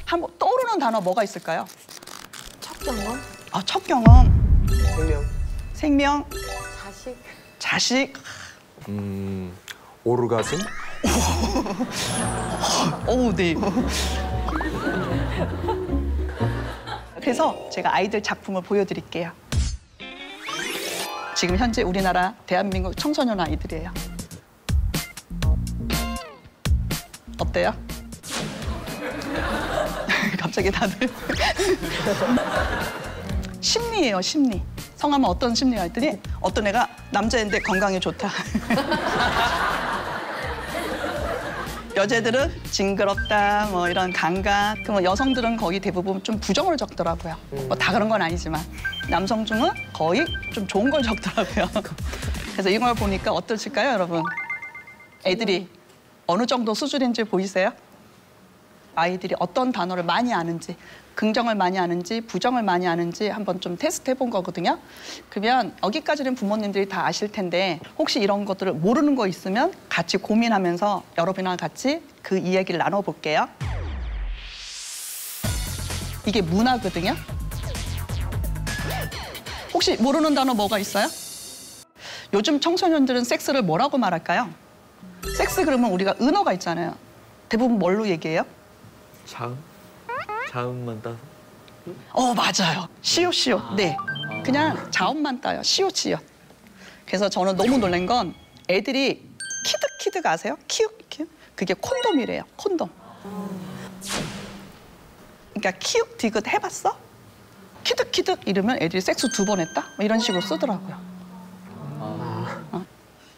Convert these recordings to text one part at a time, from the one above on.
한번 떠오르는 단어 뭐가 있을까요? 첫 경험? 아, 첫 경험. 생명. 생명. 자식? 자식. 오르가즘. 오, 네. 그래서 제가 아이들 작품을 보여드릴게요. 지금 현재 우리나라 대한민국 청소년 아이들이에요. 어때요? 갑자기 다들. 심리예요, 심리. 성함은 어떤 심리가 있더니 어떤 애가 남자인데 건강에 좋다. 여자들은 징그럽다, 뭐 이런 감각. 그럼 여성들은 거의 대부분 좀 부정을 적더라고요. 뭐 다 그런 건 아니지만 남성 중은 거의 좀 좋은 걸 적더라고요. 그래서 이걸 보니까 어떠실까요, 여러분? 애들이 어느 정도 수준인지 보이세요? 아이들이 어떤 단어를 많이 아는지, 긍정을 많이 아는지, 부정을 많이 아는지 한번 좀 테스트 해본 거거든요. 그러면 여기까지는 부모님들이 다 아실 텐데 혹시 이런 것들을 모르는 거 있으면 같이 고민하면서 여러분이랑 같이 그 이야기를 나눠볼게요. 이게 문화거든요. 혹시 모르는 단어 뭐가 있어요? 요즘 청소년들은 섹스를 뭐라고 말할까요? 섹스 그러면 우리가 은어가 있잖아요. 대부분 뭘로 얘기해요? 자음? 자음만 따서? 맞아요. 시옷. 네. 그냥 자음만 따요. 시옷. 그래서 저는 너무 놀란 건 애들이 키득 아세요? 키읔. 그게 콘돔이래요. 콘돔. 그러니까 키읔 디귿 해봤어? 키득 이러면 애들이 섹스 2번 했다? 뭐 이런 식으로 쓰더라고요.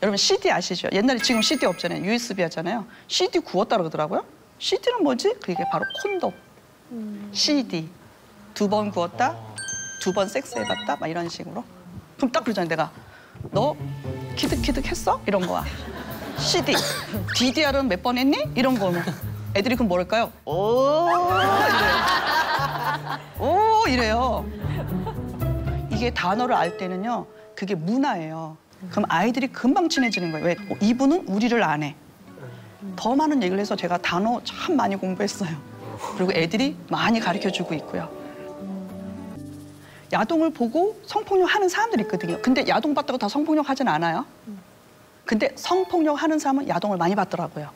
여러분 CD 아시죠? 옛날에 지금 CD 없잖아요. USB 하잖아요. CD 구웠다 그러더라고요. CD는 뭐지? 그게 바로 콘돔. CD. 2번 구웠다, 2번 섹스해봤다, 막 이런 식으로. 그럼 딱 그러잖아요, 내가. 너 키득 했어? 이런 거야. CD. DDR은 몇 번 했니? 이런 거면. 애들이 그럼 뭐랄까요? 오, 이래요. 이게 단어를 알 때는요, 그게 문화예요. 그럼 아이들이 금방 친해지는 거예요. 왜? 이분은 우리를 안 해. 더 많은 얘기를 해서 제가 단어 참 많이 공부했어요. 그리고 애들이 많이 가르쳐주고 있고요. 야동을 보고 성폭력 하는 사람들이 있거든요. 근데 야동 봤다고 다 성폭력 하진 않아요. 근데 성폭력 하는 사람은 야동을 많이 봤더라고요.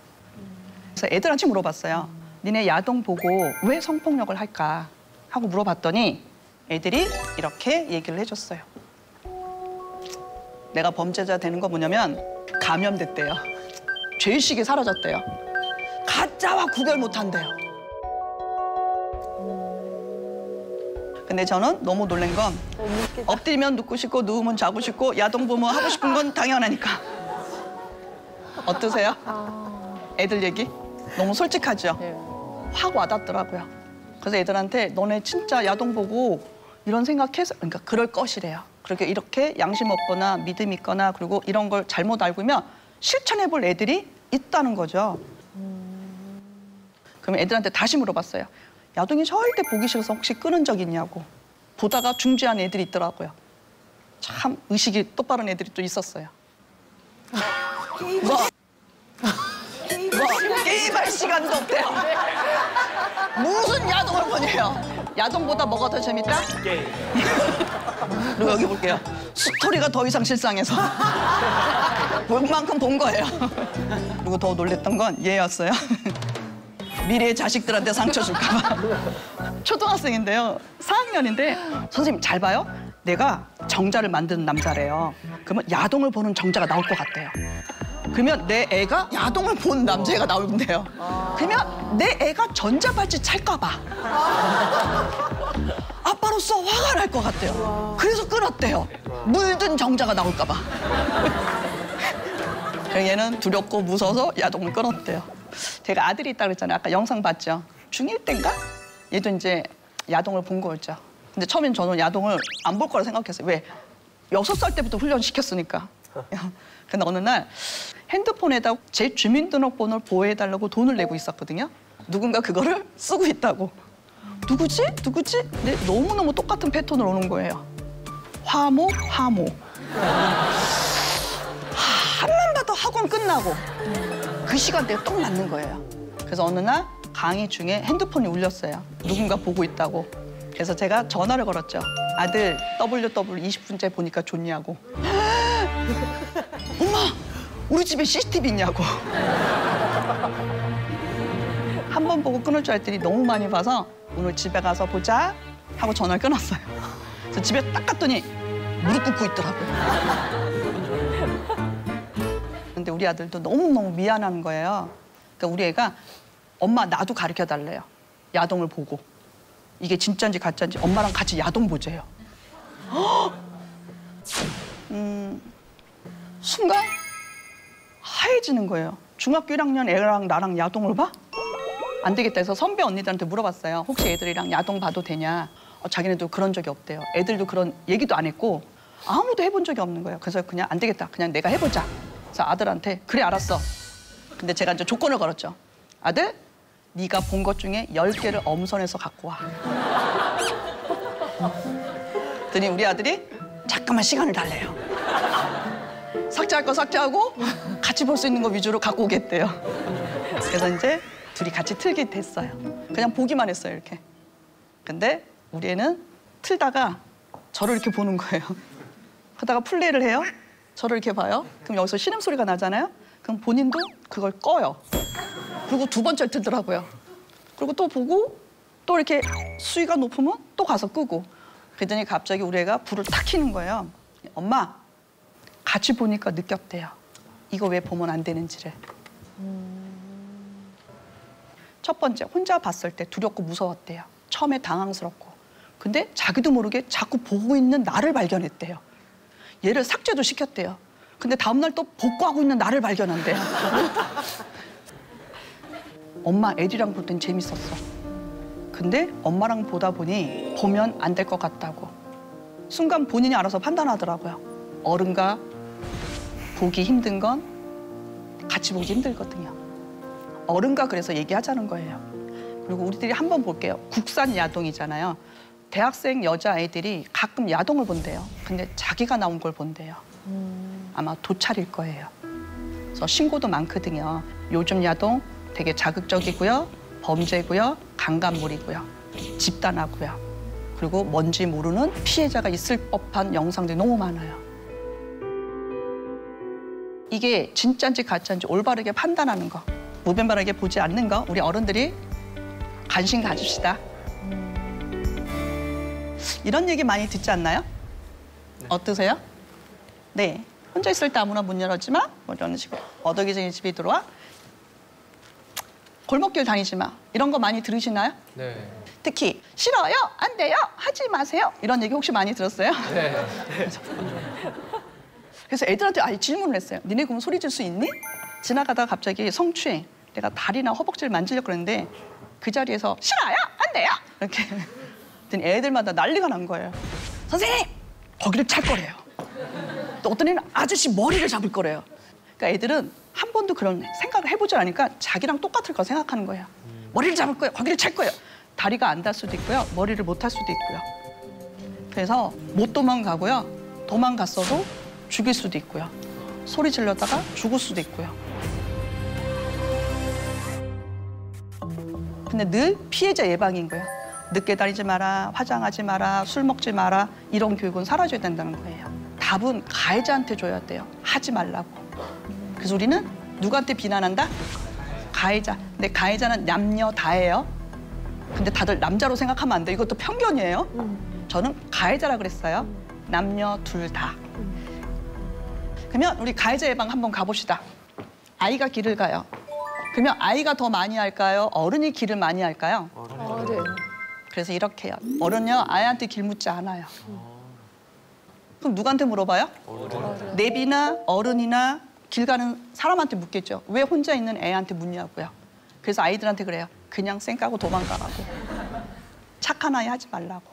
그래서 애들한테 물어봤어요. 니네 야동 보고 왜 성폭력을 할까? 하고 물어봤더니 애들이 이렇게 얘기를 해줬어요. 내가 범죄자 되는 거 뭐냐면 감염됐대요. 죄의식이 사라졌대요. 가짜와 구별 못한대요. 근데 저는 너무 놀란 건 엎드리면 눕고 싶고 누우면 자고 싶고 야동 보면 하고 싶은 건 당연하니까. 어떠세요? 애들 얘기? 너무 솔직하죠? 확 와닿더라고요. 그래서 애들한테 너네 진짜 야동 보고 이런 생각해서 그러니까 그럴 것이래요. 그렇게 이렇게 양심 없거나 믿음 있거나 그리고 이런 걸 잘못 알고 있으면 실천해 볼 애들이 있다는 거죠. 그러면 애들한테 다시 물어봤어요. 야동이 절대 보기 싫어서 혹시 끊은 적 있냐고. 보다가 중지한 애들이 있더라고요. 참 의식이 똑바른 애들이 또 있었어요. 게임할 시간도 없대요. 무슨 야동을 보냐요. 야동보다 뭐가 더 재밌다? 게임. 그리고 여기 볼게요. 스토리가 더 이상 실상해서. 볼 만큼 본 거예요. 그리고 더 놀랬던 건 얘였어요. 미래의 자식들한테 상처 줄까 봐. 초등학생인데요. 4학년인데 선생님 잘 봐요. 내가 정자를 만드는 남자래요. 그러면 야동을 보는 정자가 나올 것 같대요. 그러면 내 애가 야동을 본 남자애가 나오는데요. 그러면 내 애가 전자발찌 찰까 봐. 아빠로서 화가 날 것 같대요. 그래서 끊었대요. 물든 정자가 나올까 봐. 얘는 두렵고 무서워서 야동을 끊었대요. 제가 아들이 있다고 그랬잖아요. 아까 영상 봤죠? 중1 때인가? 얘도 이제 야동을 본 거였죠. 근데 처음엔 저는 야동을 안 볼 거라 생각했어요. 왜? 6살 때부터 훈련시켰으니까. 근데 어느 날 핸드폰에다 제 주민등록번호를 보호해달라고 돈을 내고 있었거든요. 누군가 그거를 쓰고 있다고. 누구지? 근데 너무너무 똑같은 패턴으로 오는 거예요. 화모. 한만 봐도 학원 끝나고 그 시간대에 딱 맞는 거예요. 그래서 어느 날 강의 중에 핸드폰이 울렸어요. 누군가 보고 있다고. 그래서 제가 전화를 걸었죠. 아들, WW 20분째 보니까 좋냐고. 엄마, 우리 집에 CCTV 있냐고. 한 번 보고 끊을 줄 알았더니 너무 많이 봐서 오늘 집에 가서 보자 하고 전화를 끊었어요. 그래서 집에 딱 갔더니 무릎 꿇고 있더라고요. 근데 우리 아들도 너무너무 미안한 거예요. 그러니까 우리 애가 엄마 나도 가르쳐 달래요. 야동을 보고. 이게 진짜인지 가짜인지 엄마랑 같이 야동 보재요. 순간 하얘지는 거예요. 중학교 1학년 애랑 나랑 야동을 봐? 안 되겠다 해서 선배 언니들한테 물어봤어요. 혹시 애들이랑 야동 봐도 되냐? 자기네도 그런 적이 없대요. 애들도 그런 얘기도 안 했고 아무도 해본 적이 없는 거예요. 그래서 그냥 안 되겠다. 그냥 내가 해보자. 그래서 아들한테 그래 알았어. 근데 제가 이제 조건을 걸었죠. 아들, 네가 본 것 중에 10개를 엄선해서 갖고 와. 그랬더니 우리 아들이 잠깐만 시간을 달래요. 삭제할 거 삭제하고 같이 볼 수 있는 거 위주로 갖고 오겠대요. 그래서 이제 둘이 같이 틀게 됐어요. 그냥 보기만 했어요, 이렇게. 근데 우리 애는 틀다가 저를 이렇게 보는 거예요. 그러다가 플레이를 해요. 저를 이렇게 봐요. 그럼 여기서 신음소리가 나잖아요. 그럼 본인도 그걸 꺼요. 그리고 두 번째 틀더라고요. 그리고 또 보고 또 이렇게 수위가 높으면 또 가서 끄고. 그랬더니 갑자기 우리 애가 불을 탁 켜는 거예요. 엄마, 같이 보니까 느꼈대요. 이거 왜 보면 안 되는지를. 첫 번째, 혼자 봤을 때 두렵고 무서웠대요. 처음에 당황스럽고. 근데 자기도 모르게 자꾸 보고 있는 나를 발견했대요. 얘를 삭제도 시켰대요. 근데 다음날 또 복구하고 있는 나를 발견한대요. 엄마 애들이랑 볼 땐 재밌었어. 근데 엄마랑 보다 보니 보면 안 될 것 같다고. 순간 본인이 알아서 판단하더라고요. 어른과 보기 힘든 건 같이 보기 힘들거든요. 어른과 그래서 얘기하자는 거예요. 그리고 우리들이 한번 볼게요. 국산 야동이잖아요. 대학생 여자아이들이 가끔 야동을 본대요. 근데 자기가 나온 걸 본대요. 아마 도찰일 거예요. 그래서 신고도 많거든요. 요즘 야동 되게 자극적이고요. 범죄고요. 강간물이고요. 집단하고요. 그리고 뭔지 모르는 피해자가 있을 법한 영상들이 너무 많아요. 이게 진짜인지 가짜인지 올바르게 판단하는 거. 무변별하게 보지 않는 거 우리 어른들이 관심 가집시다. 이런 얘기 많이 듣지 않나요? 네. 어떠세요? 네. 혼자 있을 때 아무나 문 열어지 마. 뭐 이런 식으로. 어덕이쟁이 집에 들어와. 골목길 다니지 마. 이런 거 많이 들으시나요? 네. 특히 싫어요, 안 돼요, 하지 마세요. 이런 얘기 혹시 많이 들었어요? 네. 그래서 애들한테 질문을 했어요. 니네 그럼 소리 질 수 있니? 지나가다가 갑자기 성추행. 내가 다리나 허벅지를 만지려고 그랬는데 그 자리에서 싫어요, 안 돼요. 이렇게. 그랬더니 애들마다 난리가 난 거예요. 선생님! 거기를 찰 거래요. 또 어떤 애는 아저씨 머리를 잡을 거래요. 그러니까 애들은 한 번도 그런 생각을 해보지 않으니까 자기랑 똑같을 거 생각하는 거예요. 머리를 잡을 거예요. 거기를 찰 거예요. 다리가 안 닿을 수도 있고요. 머리를 못 할 수도 있고요. 그래서 못 도망가고요. 도망갔어도 죽일 수도 있고요. 소리 질렀다가 죽을 수도 있고요. 근데 늘 피해자 예방인 거예요. 늦게 다니지 마라, 화장하지 마라, 술 먹지 마라 이런 교육은 사라져야 된다는 거예요. 답은 가해자한테 줘야 돼요. 하지 말라고. 그래서 우리는 누구한테 비난한다? 가해자. 근데 가해자는 남녀 다예요. 근데 다들 남자로 생각하면 안 돼. 이것도 편견이에요. 저는 가해자라 그랬어요. 남녀 둘 다. 그러면 우리 가해자 예방 한번 가봅시다. 아이가 길을 가요. 그러면 아이가 더 많이 할까요? 어른이 길을 많이 할까요? 어른. 그래서 이렇게 해요. 어른요, 아이한테 길 묻지 않아요. 그럼 누구한테 물어봐요? 어른. 내비나 어른이나 길 가는 사람한테 묻겠죠. 왜 혼자 있는 애한테 묻냐고요. 그래서 아이들한테 그래요. 그냥 쌩 까고 도망가라고. 착한 아이 하지 말라고.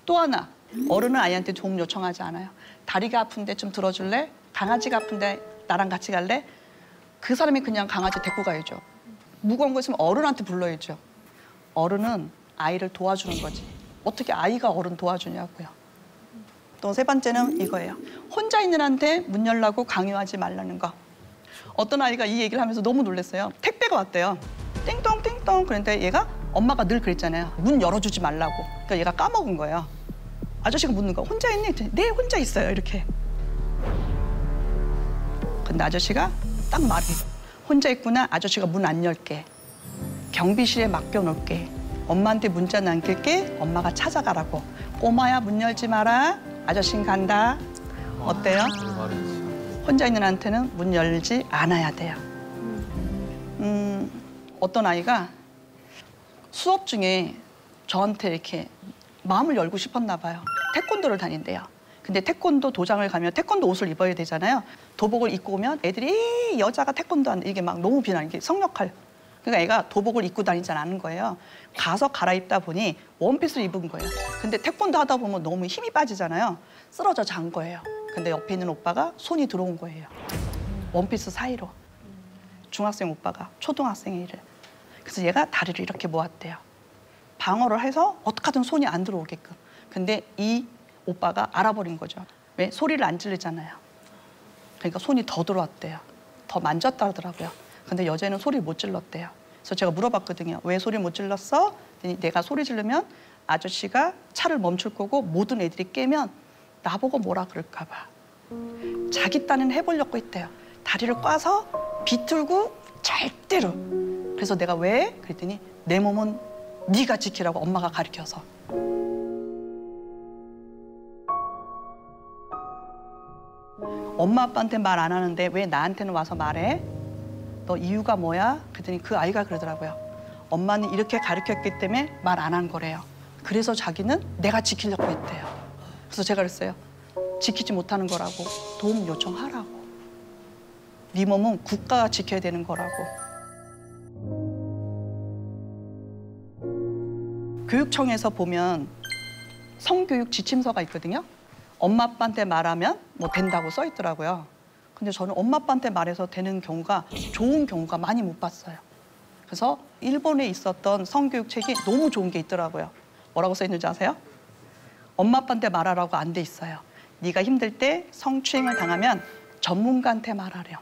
또 하나, 어른은 아이한테 도움 요청하지 않아요. 다리가 아픈데 좀 들어줄래? 강아지가 아픈데 나랑 같이 갈래? 그 사람이 그냥 강아지 데리고 가야죠. 무거운 거 있으면 어른한테 불러야죠. 어른은 아이를 도와주는 거지. 어떻게 아이가 어른 도와주냐고요. 또 세 번째는 이거예요. 혼자 있는 한테 문 열라고 강요하지 말라는 거. 어떤 아이가 이 얘기를 하면서 너무 놀랐어요. 택배가 왔대요. 띵동 띵동. 그런데 얘가 엄마가 늘 그랬잖아요. 문 열어주지 말라고. 그러니까 얘가 까먹은 거예요. 아저씨가 묻는 거 혼자 있니? 네, 혼자 있어요. 이렇게. 근데 아저씨가 딱 말해. 혼자 있구나. 아저씨가 문 안 열게. 경비실에 맡겨놓을게. 엄마한테 문자 남길게. 엄마가 찾아가라고. 꼬마야 문 열지 마라. 아저씨는 간다. 어때요? 혼자 있는 한테는 문 열지 않아야 돼요. 어떤 아이가 수업 중에 저한테 이렇게 마음을 열고 싶었나 봐요. 태권도를 다닌대요. 근데 태권도 도장을 가면 태권도 옷을 입어야 되잖아요. 도복을 입고 오면 애들이 여자가 태권도 하는 이게 막 너무 비난 게 성역할. 그러니까 애가 도복을 입고 다니지 않은 거예요. 가서 갈아입다 보니 원피스를 입은 거예요. 근데 태권도 하다 보면 너무 힘이 빠지잖아요. 쓰러져 잔 거예요. 근데 옆에 있는 오빠가 손이 들어온 거예요. 원피스 사이로. 중학생 오빠가 초등학생의 일을. 그래서 얘가 다리를 이렇게 모았대요. 방어를 해서 어떻게든 손이 안 들어오게끔. 근데 이 오빠가 알아버린 거죠. 왜? 소리를 안 지르잖아요. 그러니까 손이 더 들어왔대요. 더 만졌다 하더라고요. 근데 여자애는 소리를 못 질렀대요. 그래서 제가 물어봤거든요. 왜 소리 못 질렀어? 그랬더니 내가 소리 지르면 아저씨가 차를 멈출 거고 모든 애들이 깨면 나보고 뭐라 그럴까 봐. 자기 딴은 해보려고 했대요. 다리를 꽈서 비틀고 절대로. 그래서 내가 왜? 그랬더니 내 몸은 네가 지키라고 엄마가 가르쳐서. 엄마 아빠한테 말 안 하는데 왜 나한테는 와서 말해? 너 이유가 뭐야? 그랬더니 그 아이가 그러더라고요. 엄마는 이렇게 가르쳤기 때문에 말 안 한 거래요. 그래서 자기는 내가 지키려고 했대요. 그래서 제가 그랬어요. 지키지 못하는 거라고 도움 요청하라고. 네 몸은 국가가 지켜야 되는 거라고. 교육청에서 보면 성교육 지침서가 있거든요. 엄마 아빠한테 말하면 뭐 된다고 써 있더라고요. 근데 저는 엄마 아빠한테 말해서 되는 경우가 좋은 경우가 많이 못 봤어요. 그래서 일본에 있었던 성교육 책이 너무 좋은 게 있더라고요. 뭐라고 써 있는지 아세요? 엄마 아빠한테 말하라고 안 돼 있어요. 네가 힘들 때 성추행을 당하면 전문가한테 말하렴.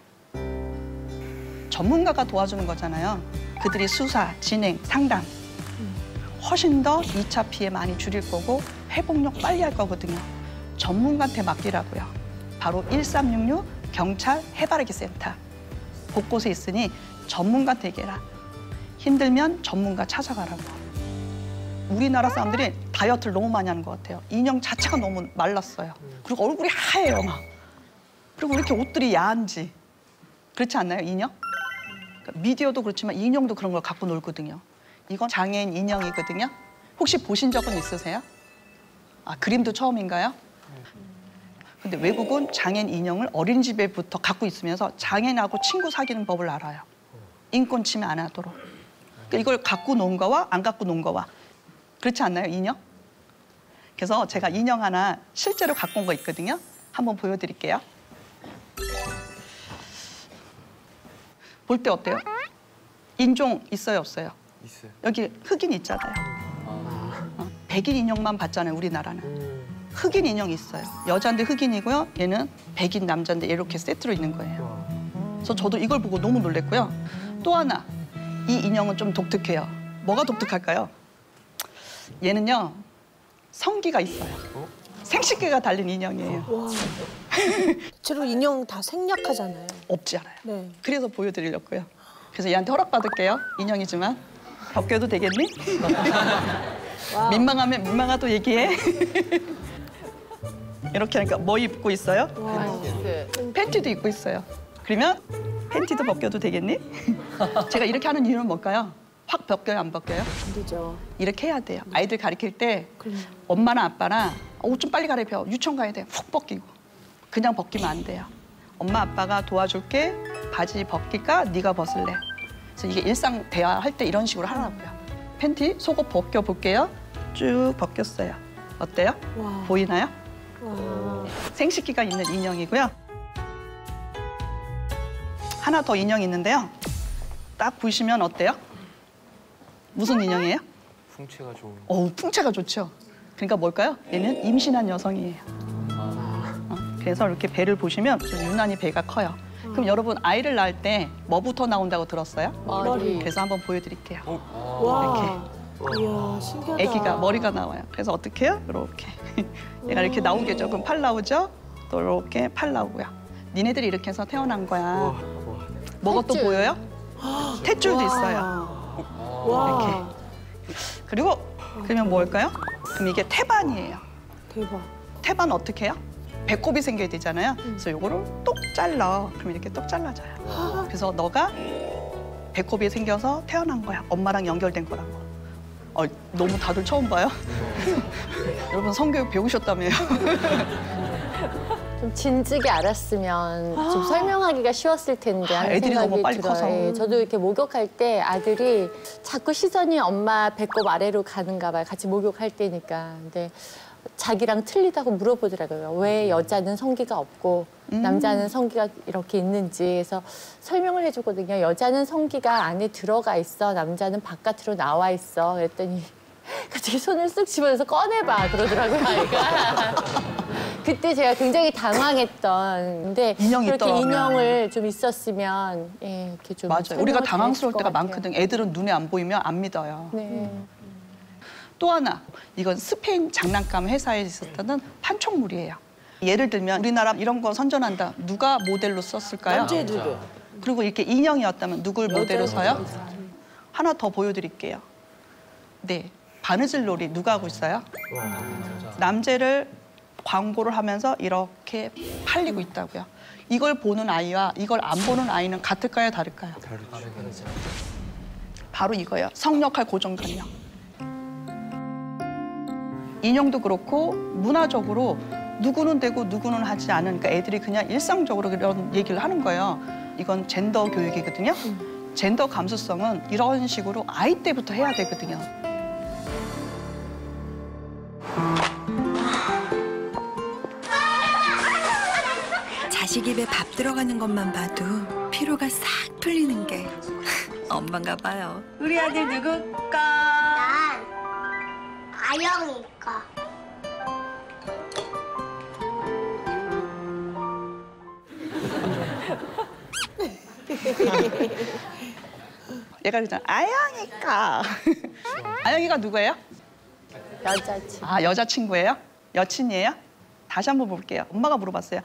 전문가가 도와주는 거잖아요. 그들이 수사, 진행, 상담. 훨씬 더 2차 피해 많이 줄일 거고 회복력 빨리 할 거거든요. 전문가한테 맡기라고요. 바로 1366 경찰 해바라기 센터. 곳곳에 있으니 전문가한테 얘기해라. 힘들면 전문가 찾아가라고. 우리나라 사람들이 다이어트를 너무 많이 하는 것 같아요. 인형 자체가 너무 말랐어요. 그리고 얼굴이 하얘요, 막. 그리고 왜 이렇게 옷들이 야한지. 그렇지 않나요, 인형? 그러니까 미디어도 그렇지만 인형도 그런 걸 갖고 놀거든요. 이건 장애인 인형이거든요. 혹시 보신 적은 있으세요? 아, 그림도 처음인가요? 근데 외국은 장애인 인형을 어린이집에부터 갖고 있으면서 장애인하고 친구 사귀는 법을 알아요. 인권 침해 안 하도록. 그러니까 이걸 갖고 논 거와 안 갖고 논 거와. 그렇지 않나요, 인형? 그래서 제가 인형 하나 실제로 갖고 온 거 있거든요. 한번 보여드릴게요. 볼 때 어때요? 인종 있어요, 없어요? 있어요. 여기 흑인 있잖아요. 백인 인형만 봤잖아요, 우리나라는. 흑인 인형이 있어요. 여자인데 흑인이고요. 얘는 백인 남자인데 이렇게 세트로 있는 거예요. 그래서 저도 이걸 보고 너무 놀랐고요. 또 하나, 이 인형은 좀 독특해요. 뭐가 독특할까요? 얘는요, 성기가 있어요. 생식기가 달린 인형이에요. 와. 실제로 인형 다 생략하잖아요. 없지 않아요. 네. 그래서 보여드리려고요. 그래서 얘한테 허락받을게요. 인형이지만. 벗겨도 되겠니? 민망하면 민망하도 얘기해. 이렇게 하니까 뭐 입고 있어요? 팬티도 입고 있어요. 그러면 팬티도 벗겨도 되겠니? 제가 이렇게 하는 이유는 뭘까요? 확 벗겨요, 안 벗겨요? 안 되죠. 이렇게 해야 돼요. 아이들 가르칠 때 그럼요. 엄마나 아빠나 옷 좀 빨리 갈아입혀. 유치원 가야 돼. 훅 벗기고. 그냥 벗기면 안 돼요. 엄마 아빠가 도와줄게. 바지 벗길까? 네가 벗을래. 그래서 이게 일상 대화할 때 이런 식으로 하라고요. 팬티, 속옷 벗겨볼게요. 쭉 벗겼어요. 어때요? 와. 보이나요? 와. 생식기가 있는 인형이고요. 하나 더 인형이 있는데요. 딱 보시면 어때요? 무슨 인형이에요? 풍채가 좋은. 풍채가 좋죠. 그러니까 뭘까요? 얘는 임신한 여성이에요. 그래서 이렇게 배를 보시면 좀 유난히 배가 커요. 그럼 여러분 아이를 낳을 때 뭐부터 나온다고 들었어요? 머리. 그래서 한번 보여드릴게요. 와. 이야, 신기하다. 아기가 머리가 나와요. 그래서 어떻게 해요? 이렇게. 얘가 이렇게 나오겠죠. 그럼 팔 나오죠? 또 이렇게 팔 나오고요. 니네들이 이렇게 해서 태어난 거야. 뭐가 또 탯줄. 보여요? 탯줄도 와. 있어요. 와. 그리고 그러면 뭘까요? 그럼 이게 태반이에요. 대박. 태반 어떻게 해요? 배꼽이 생겨야 되잖아요. 그래서 요거를 똑 잘라. 그럼 이렇게 똑 잘라져요. 그래서 너가 배꼽이 생겨서 태어난 거야. 엄마랑 연결된 거라고. 너무 다들 처음 봐요? 여러분 성교육 배우셨다며요? 좀 진즉에 알았으면 좀 설명하기가 쉬웠을 텐데 하는 애들이 생각이 너무 빨리 들어요. 커서. 예, 저도 이렇게 목욕할 때 아들이 자꾸 시선이 엄마 배꼽 아래로 가는가 봐요. 같이 목욕할 때니까. 근데 자기랑 틀리다고 물어보더라고요. 왜 여자는 성기가 없고 남자는 성기가 이렇게 있는지. 그래서 설명을 해주거든요. 여자는 성기가 안에 들어가 있어. 남자는 바깥으로 나와 있어. 그랬더니 갑자기 손을 쓱 집어서 꺼내봐 그러더라고요, 아이가. 그때 제가 굉장히 당황했던. 근데 인형이 그렇게 있더라고요. 인형을 좀 있었으면 이렇게 좀 맞아요. 우리가 설명을 당황스러울 잘했을 때가 것 같아요. 많거든. 애들은 눈에 안 보이면 안 믿어요. 네. 또 하나, 이건 스페인 장난감 회사에 있었던 판촉물이에요. 예를 들면 우리나라 이런 거 선전한다. 누가 모델로 썼을까요? 남자의 누구? 그리고 이렇게 인형이었다면 누굴 모델로 써요? 하나 더 보여드릴게요. 네, 바느질 놀이 누가 하고 있어요? 남자를 광고를 하면서 이렇게 팔리고 있다고요. 이걸 보는 아이와 이걸 안 보는 아이는 같을까요, 다를까요? 다르죠. 바로 이거예요. 성역할 고정관념. 인형도 그렇고 문화적으로 누구는 되고 누구는 하지 않으니까 애들이 그냥 일상적으로 그런 얘기를 하는 거예요. 이건 젠더 교육이거든요. 젠더 감수성은 이런 식으로 아이 때부터 해야 되거든요. 자식 입에 밥 들어가는 것만 봐도 피로가 싹 풀리는 게 엄마인가 봐요. 우리 아들 누굴까? 난 아영이가. 얘가 그러잖아. 아영이가. 아영이가 누구예요? 여자친구. 아, 여자친구예요? 여친이에요? 다시 한번 볼게요. 엄마가 물어봤어요.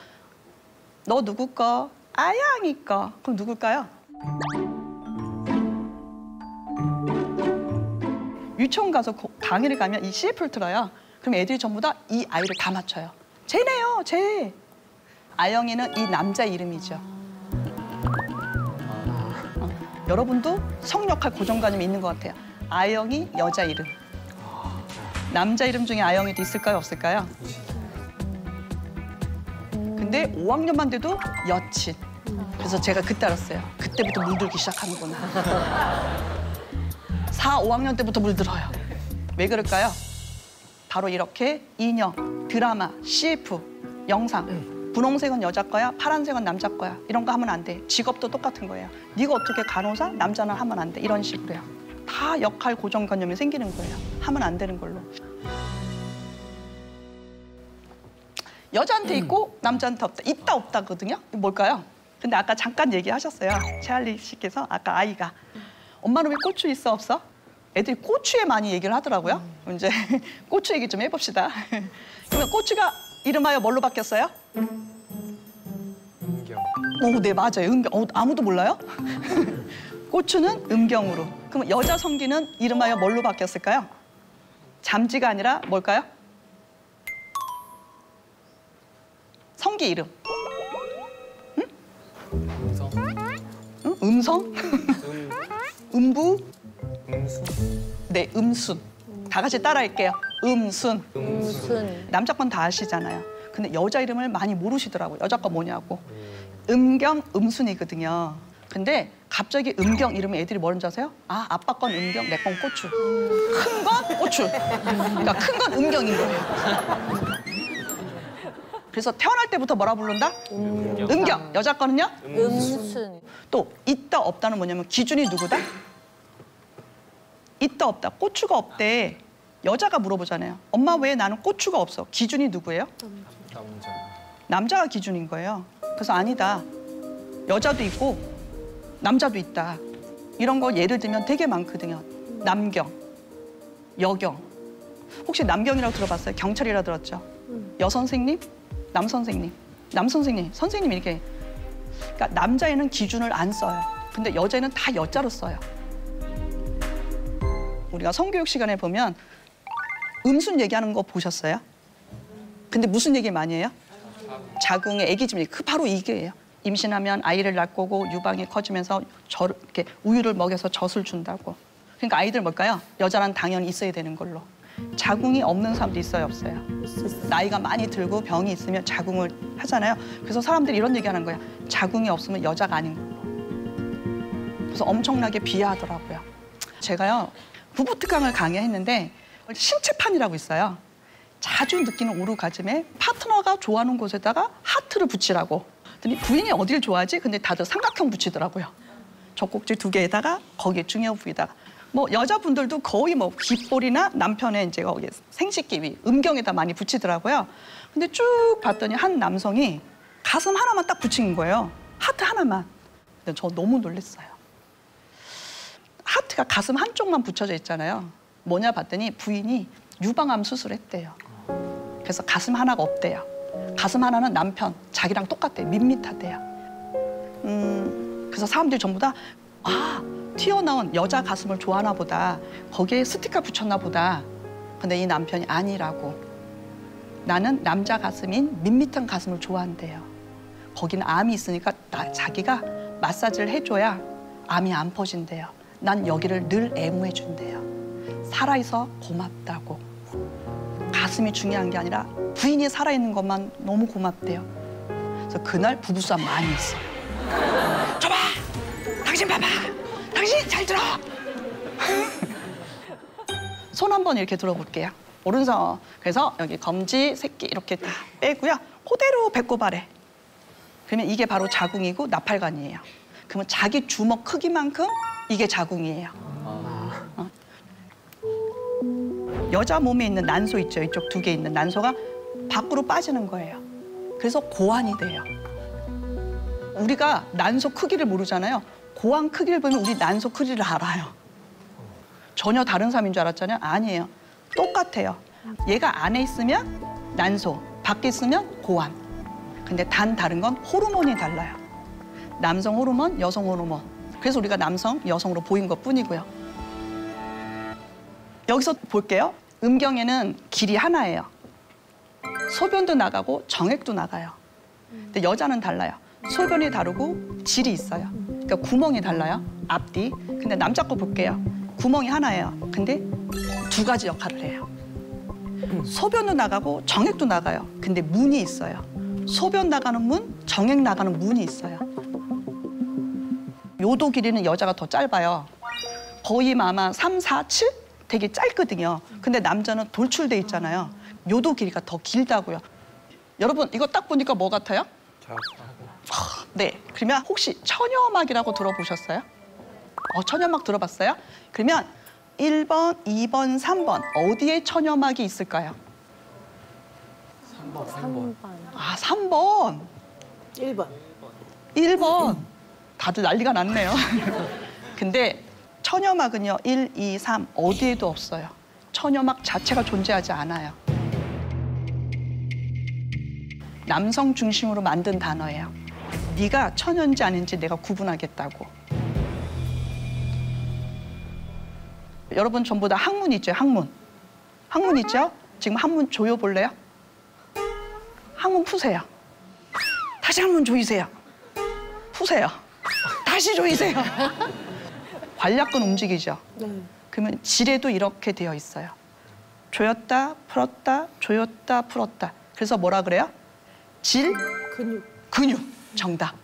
너 누구 거? 아영이 거. 그럼 누굴까요? 유치원 가서 강의를 가면 이 CF를 틀어요. 그럼 애들이 전부 다 이 아이를 다 맞춰요. 쟤네요, 쟤. 아영이는 이 남자 이름이죠. 여러분도 성역할 고정관념이 있는 것 같아요. 아영이 여자 이름. 남자 이름 중에 아영이도 있을까요, 없을까요? 근데 5학년만 돼도 여친. 그래서 제가 그때 알았어요. 그때부터 물들기 시작하는구나. 4, 5학년 때부터 물들어요. 왜 그럴까요? 바로 이렇게 인형, 드라마, CF, 영상. 분홍색은 여자 거야, 파란색은 남자 거야. 이런 거 하면 안 돼. 직업도 똑같은 거예요. 네가 어떻게 간호사, 남자는 하면 안 돼. 이런 식으로요. 다 역할 고정관념이 생기는 거예요. 하면 안 되는 걸로. 여자한테 있고 남자한테 없다. 있다 없다거든요. 이게 뭘까요? 근데 아까 잠깐 얘기하셨어요. 최할리 씨께서 아까 아이가 엄마는 왜 고추 있어 없어? 애들이 고추에 많이 얘기를 하더라고요. 그럼 이제 고추 얘기 좀 해봅시다. 그러면 고추가 이름하여 뭘로 바뀌었어요? 음경. 오, 네 맞아요. 음경. 아무도 몰라요? 고추는 음경으로. 그럼 여자 성기는 이름하여 뭘로 바뀌었을까요? 잠지가 아니라 뭘까요? 성기 이름. 음성. 응? 음성? 음부? 음수. 네, 음순. 다 같이 따라할게요. 음순. 무슨 남자 건 다 아시잖아요. 근데 여자 이름을 많이 모르시더라고요. 여자 거 뭐냐고. 음경, 음순이거든요. 근데 갑자기 음경 이름에 애들이 뭐라는지 아세요? 아, 아빠 건 음경, 내 건 고추. 큰 건 고추. 그러니까 큰 건 음경인 거예요. 그래서 태어날 때부터 뭐라 부른다? 음경. 여자 거는요? 음순. 또 있다 없다는 뭐냐면 기준이 누구다? 있다 없다. 고추가 없대. 여자가 물어보잖아요. 엄마 왜 나는 고추가 없어? 기준이 누구예요? 남자. 남자가 기준인 거예요. 그래서 아니다. 여자도 있고 남자도 있다. 이런 거 예를 들면 되게 많거든요. 남경, 여경. 혹시 남경이라고 들어봤어요? 경찰이라고 들었죠? 여선생님, 남선생님. 남선생님, 선생님 이렇게. 그러니까 남자애는 기준을 안 써요. 근데 여자애는 다 여자로 써요. 우리가 성교육 시간에 보면 음순 얘기하는 거 보셨어요? 근데 무슨 얘기 많이 해요? 자궁의 애기짐, 바로 이게예요. 임신하면 아이를 낳을 거고 유방이 커지면서 이렇게 우유를 먹여서 젖을 준다고. 그러니까 아이들 뭘까요? 여자는 당연히 있어야 되는 걸로. 자궁이 없는 사람도 있어요, 없어요? 나이가 많이 들고 병이 있으면 자궁을 하잖아요. 그래서 사람들이 이런 얘기하는 거야. 자궁이 없으면 여자가 아닌 걸로. 그래서 엄청나게 비하하더라고요. 제가요 부부 특강을 강의했는데 신체판이라고 있어요. 자주 느끼는 오르가즘에 파트너가 좋아하는 곳에다가 하트를 붙이라고. 그랬더니 부인이 어디를 좋아하지? 근데 다들 삼각형 붙이더라고요. 젖꼭지 2개에다가 거기에 중요 부위다가. 뭐 여자분들도 거의 뭐 귓볼이나 남편의 이제 거기 생식기위, 음경에다 많이 붙이더라고요. 근데 쭉 봤더니 한 남성이 가슴 하나만 딱 붙인 거예요. 하트 하나만. 근데 저 너무 놀랐어요. 하트가 가슴 한쪽만 붙여져 있잖아요. 뭐냐 봤더니 부인이 유방암 수술했대요. 그래서 가슴 하나가 없대요. 가슴 하나는 남편, 자기랑 똑같대요. 밋밋하대요. 그래서 사람들이 전부 다 튀어나온 여자 가슴을 좋아하나 보다. 거기에 스티커 붙였나 보다. 근데 이 남편이 아니라고. 나는 남자 가슴인 밋밋한 가슴을 좋아한대요. 거기는 암이 있으니까 자기가 마사지를 해줘야 암이 안 퍼진대요. 난 여기를 늘 애무해준대요. 살아있어 고맙다고. 가슴이 중요한 게 아니라 부인이 살아있는 것만 너무 고맙대요. 그래서 그날 부부싸움 많이 했어요. 줘봐! 당신 봐봐! 당신 잘 들어! 손 한번 이렇게 들어볼게요. 오른손. 그래서 여기 검지, 새끼 이렇게 다 빼고요. 그대로 배꼽 아래. 그러면 이게 바로 자궁이고 나팔관이에요. 그러면 자기 주먹 크기만큼 이게 자궁이에요. 여자 몸에 있는 난소 있죠. 이쪽 2개 있는 난소가 밖으로 빠지는 거예요. 그래서 고환이 돼요. 우리가 난소 크기를 모르잖아요. 고환 크기를 보면 우리 난소 크기를 알아요. 전혀 다른 사람인 줄 알았잖아요. 아니에요. 똑같아요. 얘가 안에 있으면 난소, 밖에 있으면 고환. 근데 단 다른 건 호르몬이 달라요. 남성 호르몬, 여성 호르몬. 그래서 우리가 남성, 여성으로 보인 것뿐이고요. 여기서 볼게요. 음경에는 길이 하나예요. 소변도 나가고 정액도 나가요. 근데 여자는 달라요. 소변이 다르고 질이 있어요. 그러니까 구멍이 달라요. 앞뒤. 근데 남자 거 볼게요. 구멍이 하나예요. 근데 2가지 역할을 해요. 소변도 나가고 정액도 나가요. 근데 문이 있어요. 소변 나가는 문, 정액 나가는 문이 있어요. 요도 길이는 여자가 더 짧아요. 거의 아마 3, 4, 7? 되게 짧거든요. 근데 남자는 돌출돼 있잖아요. 요도 길이가 더 길다고요. 여러분 이거 딱 보니까 뭐 같아요? 네. 그러면 혹시 처녀막이라고 들어보셨어요? 처녀막 들어봤어요? 그러면 1번, 2번, 3번 어디에 처녀막이 있을까요? 3번. 3번. 1번. 1번. 다들 난리가 났네요. 근데 처녀막은요, 1, 2, 3 어디에도 없어요. 처녀막 자체가 존재하지 않아요. 남성 중심으로 만든 단어예요. 네가 처녀인지 아닌지 내가 구분하겠다고. 여러분 전부 다 학문 있죠, 학문. 학문 있죠? 지금 한문 조여볼래요? 한문 푸세요. 다시 한문 조이세요. 푸세요. 다시 조이세요. 관략근 움직이죠? 네. 그러면 질에도 이렇게 되어 있어요. 조였다, 풀었다, 조였다, 풀었다. 그래서 뭐라 그래요? 질, 근육. 근육. 정답.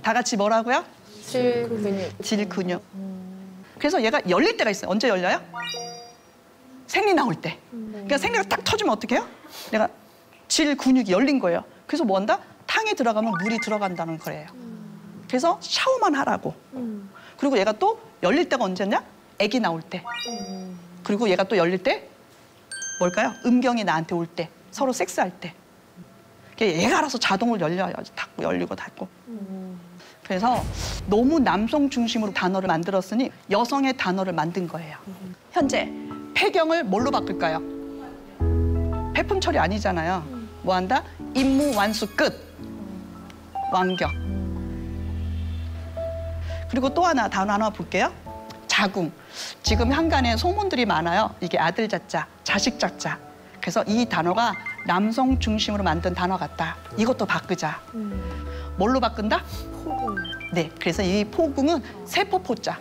다 같이 뭐라고요? 질 근육. 질, 근육. 그래서 얘가 열릴 때가 있어요. 언제 열려요? 생리 나올 때. 그러니까 생리가 딱 터지면 어떻게 해요? 내가 질, 근육이 열린 거예요. 그래서 뭐 한다? 탕에 들어가면 물이 들어간다는 거예요. 그래서 샤워만 하라고. 그리고 얘가 또 열릴 때가 언제냐? 아기 나올 때. 그리고 얘가 또 열릴 때 뭘까요? 음경이 나한테 올 때. 서로 섹스할 때. 얘가 알아서 자동으로 열려요. 닫고 열리고 닫고. 그래서 너무 남성 중심으로 단어를 만들었으니 여성의 단어를 만든 거예요. 현재 폐경을 뭘로 바꿀까요? 폐품 처리 아니잖아요. 뭐 한다? 임무 완수 끝. 완격. 그리고 또 하나 단어 하나 볼게요. 자궁. 지금 한간에 소문들이 많아요. 이게 아들 자자, 자식 자자. 그래서 이 단어가 남성 중심으로 만든 단어 같다. 이것도 바꾸자. 뭘로 바꾼다? 포궁. 네, 그래서 이 포궁은 세포포자.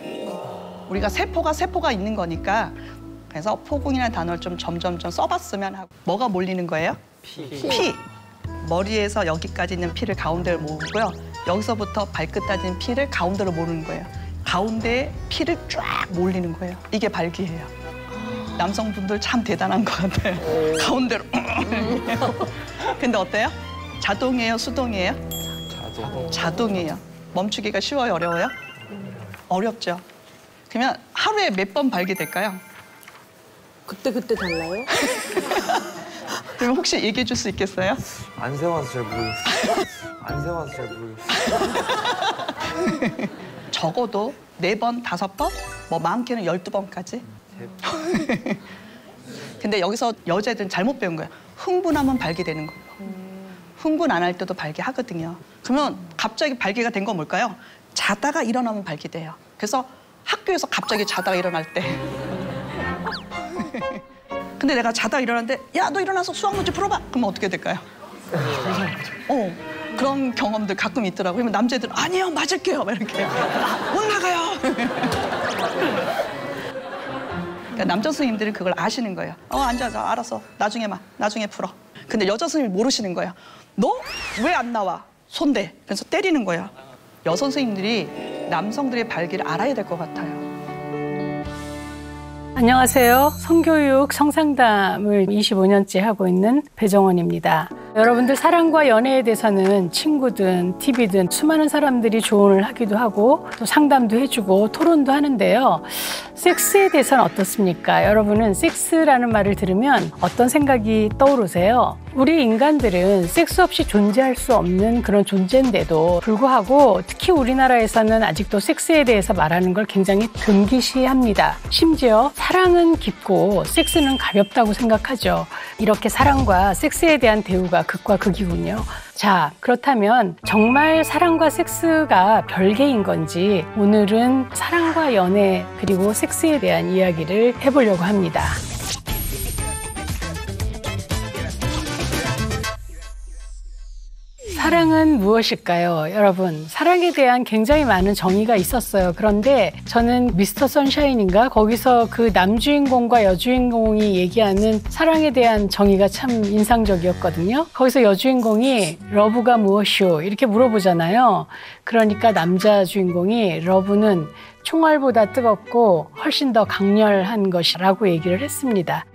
우리가 세포가 있는 거니까 그래서 포궁이라는 단어를 좀 점점 써봤으면 하고. 뭐가 몰리는 거예요? 피. 머리에서 여기까지 있는 피를 가운데로 모으고요. 여기서부터 발끝까지 있는 피를 가운데로 모으는 거예요. 가운데에 피를 쫙 몰리는 거예요. 이게 발기예요. 남성분들 참 대단한 것 같아요. 가운데로. 근데 어때요? 자동이에요, 수동이에요? 자동이에요. 멈추기가 쉬워요, 어려워요? 어렵죠. 그러면 하루에 몇 번 발기될까요? 그때 달라요? 그러면 혹시 얘기해 줄 수 있겠어요? 안 세워서 잘 모르겠어요. 안 세워서 잘 모르겠어요. 적어도 4번, 5번, 뭐 많게는 12번까지. 근데 여기서 여자애들은 잘못 배운 거예요. 흥분하면 발기되는 거예요. 흥분 안 할 때도 발기하거든요. 그러면 갑자기 발기가 된 건 뭘까요? 자다가 일어나면 발기돼요. 그래서 학교에서 갑자기 자다가 일어날 때. 근데 내가 자다가 일어났는데 야, 너 일어나서 수학 문제 풀어봐. 그러면 어떻게 될까요? 그런 경험들 가끔 있더라고요. 그러면 남자애들은 아니요, 맞을게요. 막 이렇게. 못 나가요. 그러니까 남자 선생님들은 그걸 아시는 거예요. 앉아, 알았어. 나중에 풀어. 근데 여자 선생님이 모르시는 거예요. 너 왜 안 나와? 손대. 그래서 때리는 거예요. 여성 선생님들이 남성들의 발기를 알아야 될 것 같아요. 안녕하세요. 성교육 성상담을 25년째 하고 있는 배정원입니다. 여러분들 사랑과 연애에 대해서는 친구든 TV든 수많은 사람들이 조언을 하기도 하고 또 상담도 해주고 토론도 하는데요. 섹스에 대해서는 어떻습니까? 여러분은 섹스라는 말을 들으면 어떤 생각이 떠오르세요? 우리 인간들은 섹스 없이 존재할 수 없는 그런 존재인데도 불구하고 특히 우리나라에서는 아직도 섹스에 대해서 말하는 걸 굉장히 금기시합니다. 심지어 사랑은 깊고 섹스는 가볍다고 생각하죠. 이렇게 사랑과 섹스에 대한 대우가 극과 극이군요. 자, 그렇다면 정말 사랑과 섹스가 별개인 건지 오늘은 사랑과 연애 그리고 섹스에 대한 이야기를 해보려고 합니다. 사랑은 무엇일까요? 여러분, 사랑에 대한 굉장히 많은 정의가 있었어요. 그런데 저는 미스터 선샤인인가? 거기서 그 남주인공과 여주인공이 얘기하는 사랑에 대한 정의가 참 인상적이었거든요. 거기서 여주인공이 러브가 무엇이오? 이렇게 물어보잖아요. 그러니까 남자 주인공이 러브는 총알보다 뜨겁고 훨씬 더 강렬한 것이라고 얘기를 했습니다.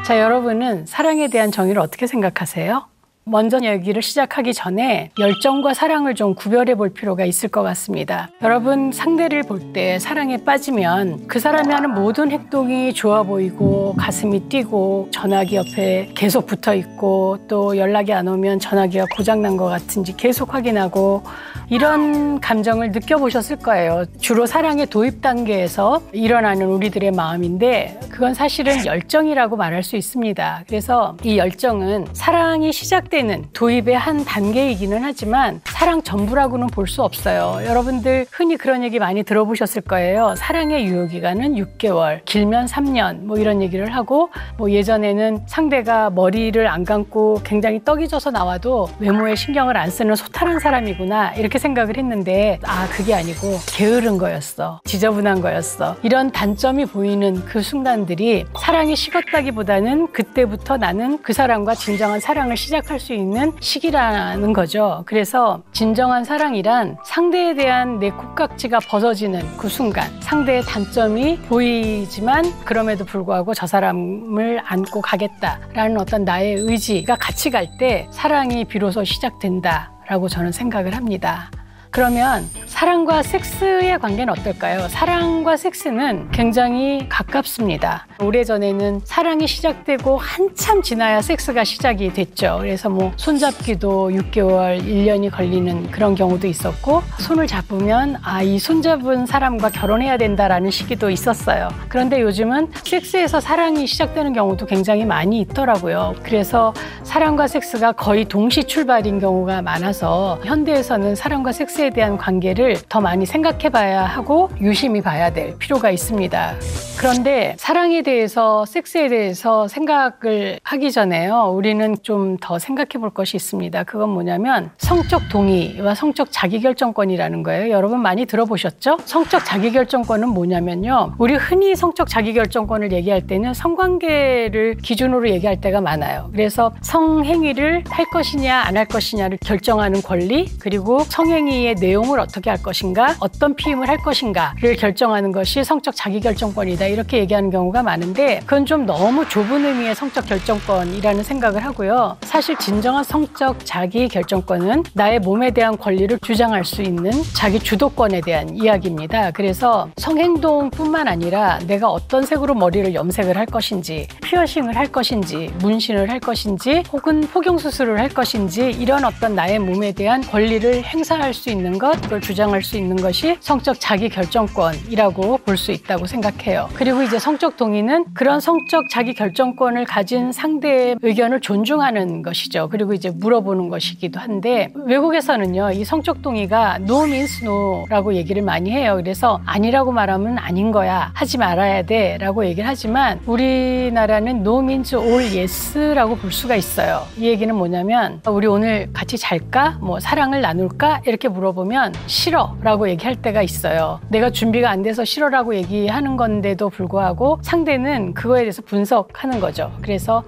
자, 여러분은 사랑에 대한 정의를 어떻게 생각하세요? 먼저 얘기를 시작하기 전에 열정과 사랑을 좀 구별해 볼 필요가 있을 것 같습니다. 여러분, 상대를 볼 때 사랑에 빠지면 그 사람이 하는 모든 행동이 좋아 보이고 가슴이 뛰고 전화기 옆에 계속 붙어 있고 또 연락이 안 오면 전화기가 고장난 것 같은지 계속 확인하고 이런 감정을 느껴보셨을 거예요. 주로 사랑의 도입 단계에서 일어나는 우리들의 마음인데 그건 사실은 열정이라고 말할 수 있습니다. 그래서 이 열정은 사랑이 시작되는 도입의 한 단계이기는 하지만 사랑 전부라고는 볼 수 없어요. 여러분들 흔히 그런 얘기 많이 들어보셨을 거예요. 사랑의 유효기간은 6개월, 길면 3년 뭐 이런 얘기를 하고 뭐 예전에는 상대가 머리를 안 감고 굉장히 떡이 져서 나와도 외모에 신경을 안 쓰는 소탈한 사람이구나 이렇게 생각을 했는데 그게 아니고 게으른 거였어. 지저분한 거였어. 이런 단점이 보이는 그 순간들이 사랑이 식었다기보다는 그때부터 나는 그 사람과 진정한 사랑을 시작할 수 있는 시기라는 거죠. 그래서 진정한 사랑이란 상대에 대한 내 콩깍지가 벗어지는 그 순간 상대의 단점이 보이지만 그럼에도 불구하고 저 사람을 안고 가겠다라는 어떤 나의 의지가 같이 갈 때 사랑이 비로소 시작된다라고 저는 생각을 합니다. 그러면 사랑과 섹스의 관계는 어떨까요? 사랑과 섹스는 굉장히 가깝습니다. 오래전에는 사랑이 시작되고 한참 지나야 섹스가 시작이 됐죠. 그래서 뭐 손잡기도 6개월, 1년이 걸리는 그런 경우도 있었고 손을 잡으면 이 손잡은 사람과 결혼해야 된다라는 시기도 있었어요. 그런데 요즘은 섹스에서 사랑이 시작되는 경우도 굉장히 많이 있더라고요. 그래서 사랑과 섹스가 거의 동시 출발인 경우가 많아서 현대에서는 사랑과 섹스에 대한 관계를 더 많이 생각해 봐야 하고 유심히 봐야 될 필요가 있습니다. 그런데 사랑에 대해서, 섹스에 대해서 생각을 하기 전에요, 우리는 좀 더 생각해 볼 것이 있습니다. 그건 뭐냐면 성적 동의와 성적 자기결정권이라는 거예요. 여러분 많이 들어보셨죠? 성적 자기결정권은 뭐냐면요, 우리 흔히 성적 자기결정권을 얘기할 때는 성관계를 기준으로 얘기할 때가 많아요. 그래서 성행위를 할 것이냐 안 할 것이냐를 결정하는 권리, 그리고 성행위의 내용을 어떻게 할 것인가, 어떤 피임을 할 것인가를 결정하는 것이 성적 자기결정권이다, 이렇게 얘기하는 경우가 많은데 그건 좀 너무 좁은 의미의 성적 결정권이라는 생각을 하고요. 사실 진정한 성적 자기결정권은 나의 몸에 대한 권리를 주장할 수 있는 자기 주도권에 대한 이야기입니다. 그래서 성행동뿐만 아니라 내가 어떤 색으로 머리를 염색을 할 것인지, 피어싱을 할 것인지, 문신을 할 것인지, 혹은 포경수술을 할 것인지, 이런 어떤 나의 몸에 대한 권리를 행사할 수 있는 것, 그걸 주장할 수 있는 것이 성적 자기결정권이라고 볼 수 있다고 생각해요. 그리고 이제 성적 동의는 그런 성적 자기결정권을 가진 상대의 의견을 존중하는 것이죠. 그리고 이제 물어보는 것이기도 한데, 외국에서는요, 이 성적 동의가 no means no라고 얘기를 많이 해요. 그래서 아니라고 말하면 아닌 거야, 하지 말아야 돼 라고 얘기를 하지만 우리나라는 no means all yes라고 볼 수가 있어요. 이 얘기는 뭐냐면, 우리 오늘 같이 잘까? 뭐 사랑을 나눌까? 이렇게 물어보면 싫어 라고 얘기할 때가 있어요. 내가 준비가 안 돼서 싫어라고 얘기하는 건데도 불구하고 상대는 그거에 대해서 분석하는 거죠. 그래서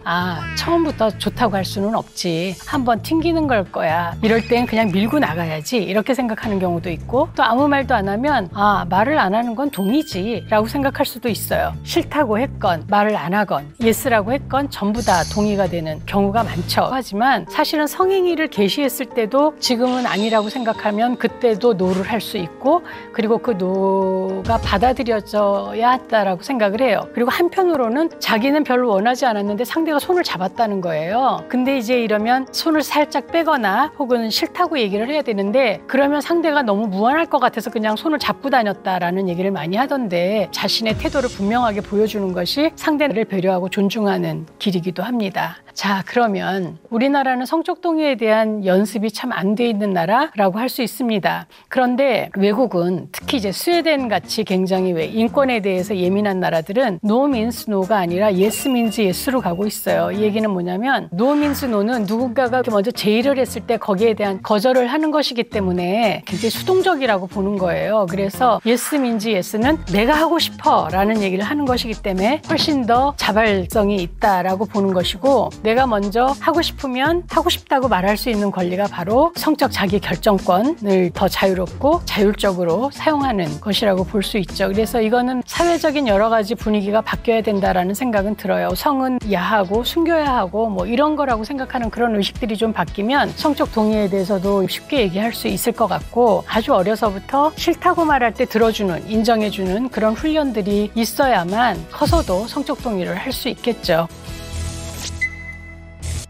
처음부터 좋다고 할 수는 없지, 한번 튕기는 걸 거야, 이럴 땐 그냥 밀고 나가야지, 이렇게 생각하는 경우도 있고, 또 아무 말도 안 하면 말을 안 하는 건 동의지 라고 생각할 수도 있어요. 싫다고 했건 말을 안 하건 예스라고 했건 전부 다 동의가 되는 경우가 많죠. 하지만 사실은 성행위를 개시했을 때도 지금은 아니라고 생각하면 그때도 노를 할 수 있고, 그리고 그 노가 받아들여져야 한다라고 생각을 해요. 그리고 한편으로는 자기는 별로 원하지 않았는데 상대가 손을 잡았다는 거예요. 근데 이제 이러면 손을 살짝 빼거나 혹은 싫다고 얘기를 해야 되는데, 그러면 상대가 너무 무안할 것 같아서 그냥 손을 잡고 다녔다라는 얘기를 많이 하던데, 자신의 태도를 분명하게 보여주는 것이 상대를 배려하고 존중하는 길이기도 합니다. 자, 그러면 우리나라는 성적 동의에 대한 연습이 참 안 돼 있는 나라라고 할 수 있습니다. 그런데 외국은, 특히 이제 스웨덴 같이 굉장히 인권에 대해서 예민한 나라들은 no means no가 아니라 yes means yes로 가고 있어요. 이 얘기는 뭐냐면, no means no는 누군가가 먼저 제의를 했을 때 거기에 대한 거절을 하는 것이기 때문에 굉장히 수동적이라고 보는 거예요. 그래서 yes means yes는 내가 하고 싶어 라는 얘기를 하는 것이기 때문에 훨씬 더 자발성이 있다라고 보는 것이고, 내가 먼저 하고 싶으면 하고 싶다고 말할 수 있는 권리가 바로 성적 자기결정권을 더 자유롭고 자율적으로 사용하는 것이라고 볼 수 있죠. 그래서 이거는 사회적인 여러 가지 분위기가 바뀌어야 된다라는 생각은 들어요. 성은 야하고 숨겨야 하고 뭐 이런 거라고 생각하는 그런 의식들이 좀 바뀌면 성적 동의에 대해서도 쉽게 얘기할 수 있을 것 같고, 아주 어려서부터 싫다고 말할 때 들어주는, 인정해주는 그런 훈련들이 있어야만 커서도 성적 동의를 할 수 있겠죠.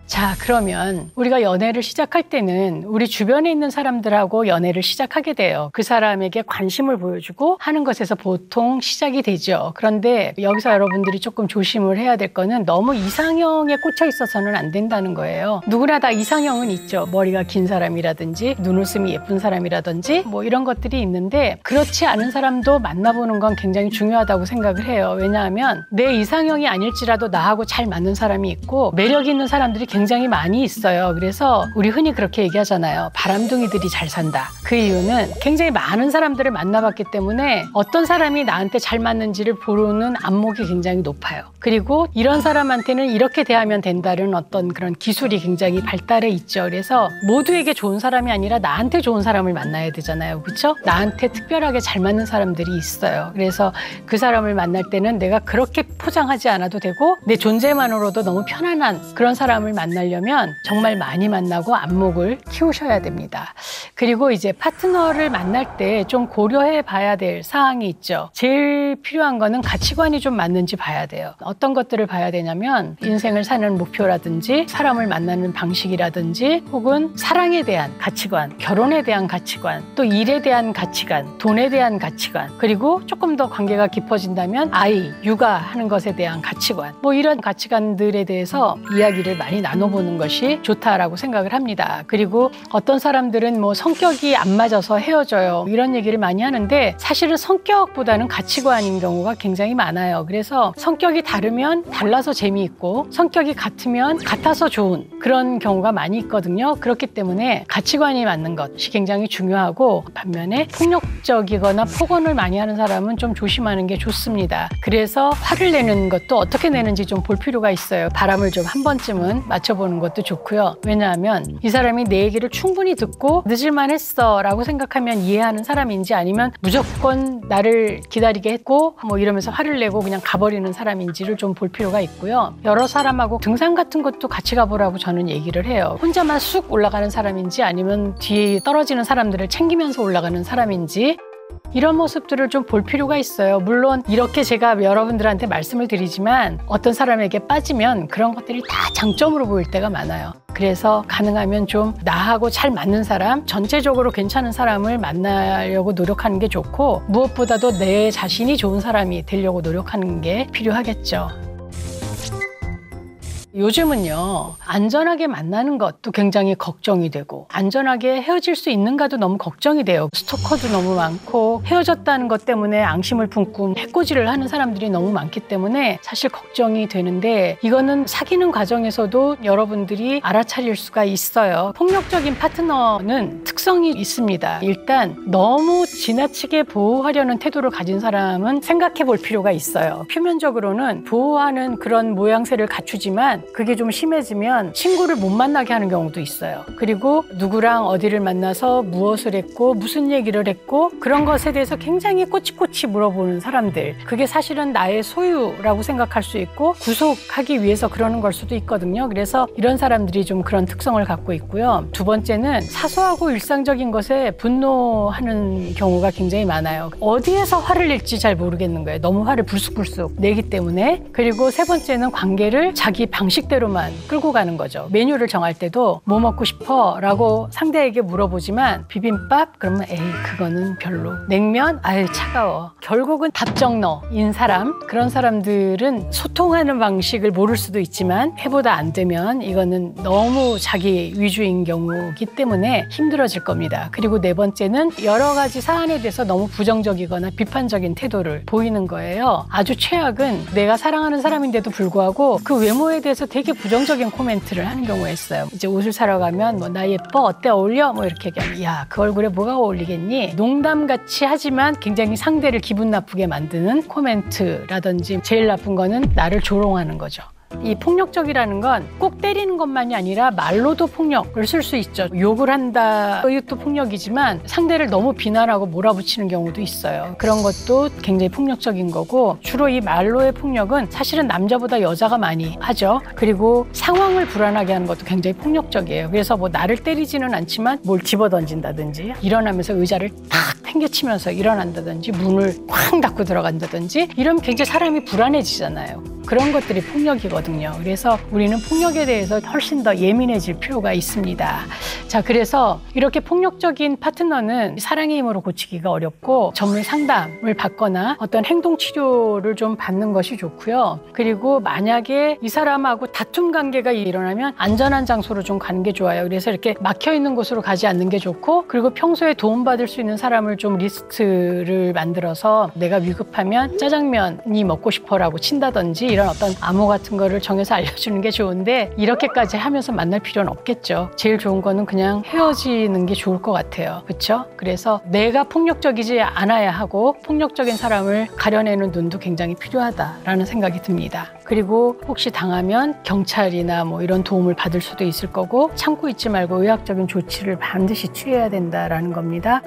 자, 그러면 우리가 연애를 시작할 때는 우리 주변에 있는 사람들하고 연애를 시작하게 돼요. 그 사람에게 관심을 보여주고 하는 것에서 보통 시작이 되죠. 그런데 여기서 여러분들이 조금 조심을 해야 될 거는, 너무 이상형에 꽂혀 있어서는 안 된다는 거예요. 누구나 다 이상형은 있죠. 머리가 긴 사람이라든지 눈웃음이 예쁜 사람이라든지 뭐 이런 것들이 있는데, 그렇지 않은 사람도 만나보는 건 굉장히 중요하다고 생각을 해요. 왜냐하면 내 이상형이 아닐지라도 나하고 잘 맞는 사람이 있고 매력 있는 사람들이 굉장히 많이 있어요. 그래서 우리 흔히 그렇게 얘기하잖아요. 바람둥이들이 잘 산다. 그 이유는 굉장히 많은 사람들을 만나봤기 때문에 어떤 사람이 나한테 잘 맞는지를 보는 안목이 굉장히 높아요. 그리고 이런 사람한테는 이렇게 대하면 된다는 어떤 그런 기술이 굉장히 발달해 있죠. 그래서 모두에게 좋은 사람이 아니라 나한테 좋은 사람을 만나야 되잖아요. 그렇죠? 나한테 특별하게 잘 맞는 사람들이 있어요. 그래서 그 사람을 만날 때는 내가 그렇게 포장하지 않아도 되고 내 존재만으로도 너무 편안한 그런 사람을 만나야 만나려면 정말 많이 만나고 안목을 키우셔야 됩니다. 그리고 이제 파트너를 만날 때 좀 고려해 봐야 될 사항이 있죠. 제일 필요한 거는 가치관이 좀 맞는지 봐야 돼요. 어떤 것들을 봐야 되냐면 인생을 사는 목표라든지 사람을 만나는 방식이라든지 혹은 사랑에 대한 가치관, 결혼에 대한 가치관, 또 일에 대한 가치관, 돈에 대한 가치관, 그리고 조금 더 관계가 깊어진다면 아이, 육아하는 것에 대한 가치관, 뭐 이런 가치관들에 대해서 이야기를 많이 나눠보는 것이 좋다라고 생각을 합니다. 그리고 어떤 사람들은 뭐 성격이 안 맞아서 헤어져요, 이런 얘기를 많이 하는데 사실은 성격보다는 가치관인 경우가 굉장히 많아요. 그래서 성격이 다르면 달라서 재미있고 성격이 같으면 같아서 좋은 그런 경우가 많이 있거든요. 그렇기 때문에 가치관이 맞는 것이 굉장히 중요하고, 반면에 폭력적이거나 폭언을 많이 하는 사람은 좀 조심하는 게 좋습니다. 그래서 화를 내는 것도 어떻게 내는지 좀 볼 필요가 있어요. 바람을 좀 한 번쯤은 맞춰보는 것도 좋고요. 왜냐하면 이 사람이 내 얘기를 충분히 듣고 늦을만 했어 라고 생각하면 이해하는 사람인지, 아니면 무조건 나를 기다리게 했고 뭐 이러면서 화를 내고 그냥 가버리는 사람인지를 좀 볼 필요가 있고요. 여러 사람하고 등산 같은 것도 같이 가보라고 저는 얘기를 해요. 혼자만 쑥 올라가는 사람인지 아니면 뒤에 떨어지는 사람들을 챙기면서 올라가는 사람인지, 이런 모습들을 좀 볼 필요가 있어요. 물론 이렇게 제가 여러분들한테 말씀을 드리지만 어떤 사람에게 빠지면 그런 것들이 다 장점으로 보일 때가 많아요. 그래서 가능하면 좀 나하고 잘 맞는 사람, 전체적으로 괜찮은 사람을 만나려고 노력하는 게 좋고, 무엇보다도 내 자신이 좋은 사람이 되려고 노력하는 게 필요하겠죠. 요즘은요, 안전하게 만나는 것도 굉장히 걱정이 되고 안전하게 헤어질 수 있는가도 너무 걱정이 돼요. 스토커도 너무 많고 헤어졌다는 것 때문에 앙심을 품고 해코지를 하는 사람들이 너무 많기 때문에 사실 걱정이 되는데, 이거는 사귀는 과정에서도 여러분들이 알아차릴 수가 있어요. 폭력적인 파트너는 특성이 있습니다. 일단 너무 지나치게 보호하려는 태도를 가진 사람은 생각해 볼 필요가 있어요. 표면적으로는 보호하는 그런 모양새를 갖추지만 그게 좀 심해지면 친구를 못 만나게 하는 경우도 있어요. 그리고 누구랑 어디를 만나서 무엇을 했고 무슨 얘기를 했고 그런 것에 대해서 굉장히 꼬치꼬치 물어보는 사람들, 그게 사실은 나의 소유라고 생각할 수 있고 구속하기 위해서 그러는 걸 수도 있거든요. 그래서 이런 사람들이 좀 그런 특성을 갖고 있고요. 두 번째는 사소하고 일상적인 것에 분노하는 경우가 굉장히 많아요. 어디에서 화를 낼지 잘 모르겠는 거예요. 너무 화를 불쑥불쑥 내기 때문에. 그리고 세 번째는 관계를 자기 방식대로만 끌고 가는 거죠. 메뉴를 정할 때도 뭐 먹고 싶어? 라고 상대에게 물어보지만 비빔밥? 그러면 에이 그거는 별로. 냉면? 아유 차가워. 결국은 답정너인 사람, 그런 사람들은 소통하는 방식을 모를 수도 있지만 해보다 안 되면 이거는 너무 자기 위주인 경우이기 때문에 힘들어질 겁니다. 그리고 네 번째는 여러 가지 사안에 대해서 너무 부정적이거나 비판적인 태도를 보이는 거예요. 아주 최악은 내가 사랑하는 사람인데도 불구하고 그 외모에 대해서 되게 부정적인 코멘트를 하는 경우가 있어요. 이제 옷을 사러 가면 뭐 나 예뻐? 어때? 어울려? 뭐 이렇게 얘기하면 야, 그 얼굴에 뭐가 어울리겠니? 농담같이 하지만 굉장히 상대를 기분 나쁘게 만드는 코멘트라든지, 제일 나쁜 거는 나를 조롱하는 거죠. 이 폭력적이라는 건 꼭 때리는 것만이 아니라 말로도 폭력을 쓸 수 있죠. 욕을 한다, 이것도 폭력이지만 상대를 너무 비난하고 몰아붙이는 경우도 있어요. 그런 것도 굉장히 폭력적인 거고, 주로 이 말로의 폭력은 사실은 남자보다 여자가 많이 하죠. 그리고 상황을 불안하게 하는 것도 굉장히 폭력적이에요. 그래서 뭐 나를 때리지는 않지만 뭘 집어던진다든지, 일어나면서 의자를 탁 팽개치면서 일어난다든지, 문을 쾅 닫고 들어간다든지, 이러면 굉장히 사람이 불안해지잖아요. 그런 것들이 폭력이거든요. 그래서 우리는 폭력에 대해서 훨씬 더 예민해질 필요가 있습니다. 자, 그래서 이렇게 폭력적인 파트너는 사랑의 힘으로 고치기가 어렵고 전문 상담을 받거나 어떤 행동 치료를 좀 받는 것이 좋고요. 그리고 만약에 이 사람하고 다툼 관계가 일어나면 안전한 장소로 좀 가는 게 좋아요. 그래서 이렇게 막혀 있는 곳으로 가지 않는 게 좋고, 그리고 평소에 도움받을 수 있는 사람을 좀 리스트를 만들어서 내가 위급하면 짜장면이 먹고 싶어라고 친다든지, 이런 어떤 암호 같은 거를 정해서 알려주는 게 좋은데, 이렇게까지 하면서 만날 필요는 없겠죠. 제일 좋은 거는 그냥 헤어지는 게 좋을 것 같아요. 그렇죠? 그래서 내가 폭력적이지 않아야 하고 폭력적인 사람을 가려내는 눈도 굉장히 필요하다라는 생각이 듭니다. 그리고 혹시 당하면 경찰이나 뭐 이런 도움을 받을 수도 있을 거고, 참고 있지 말고 의학적인 조치를 반드시 취해야 된다라는 겁니다.